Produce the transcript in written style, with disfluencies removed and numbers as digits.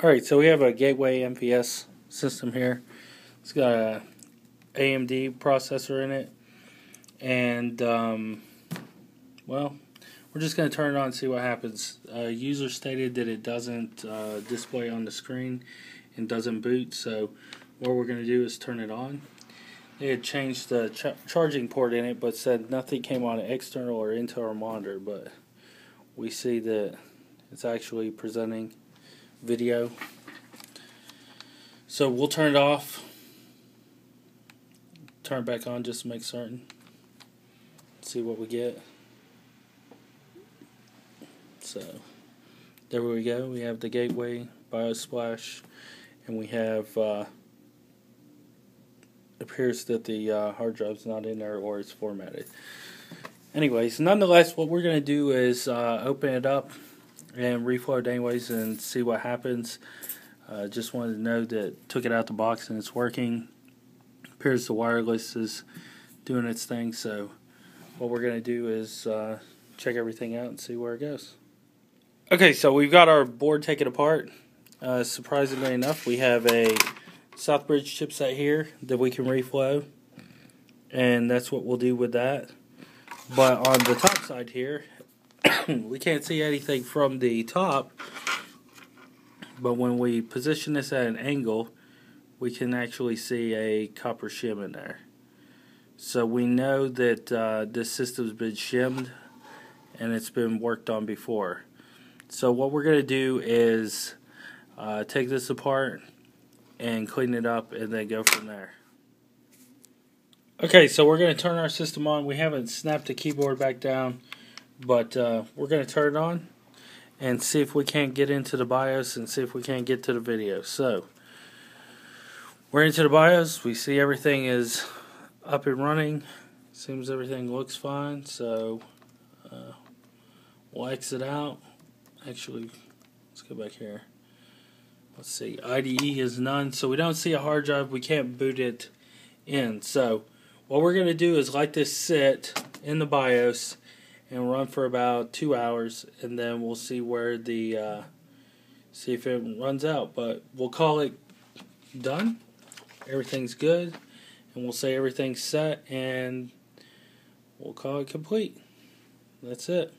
Alright, so we have a gateway NVS system here. It's got a AMD processor in it. And, well, we're just going to turn it on and see what happens. User stated that it doesn't display on the screen and doesn't boot. So what we're going to do is turn it on. They had changed the charging port in it, but said nothing came on external or into our monitor. But we see that it's actually presenting video. So we'll turn it off, turn it back on just to make certain, see what we get. So there we go, we have the gateway, BIOS splash, and we have appears that the hard drive's not in there or it's formatted. Anyways, nonetheless, what we're going to do is open it up and reflow it anyways and see what happens. Just wanted to know that took it out the box and it's working. Appears the wireless is doing its thing, so what we're going to do is check everything out and see where it goes. Okay, so we've got our board taken apart. Surprisingly enough, we have a Southbridge chipset here that we can reflow, and that's what we'll do with that. But on the top side here, we can't see anything from the top, but when we position this at an angle, we can actually see a copper shim in there. So we know that this system's been shimmed and it's been worked on before. So what we're going to do is take this apart and clean it up and then go from there. Okay, so we're going to turn our system on. We haven't snapped the keyboard back down, but we're going to turn it on and see if we can't get into the BIOS and see if we can't get to the video. So we're into the BIOS. We see everything is up and running. Seems everything looks fine. So we'll exit out. Actually, let's go back here. Let's see. IDE is none. So we don't see a hard drive. We can't boot it in. So what we're going to do is let this sit in the BIOS and run for about 2 hours, and then we'll see where the see if it runs out. But we'll call it done. Everything's good, and we'll say everything's set, and we'll call it complete. That's it.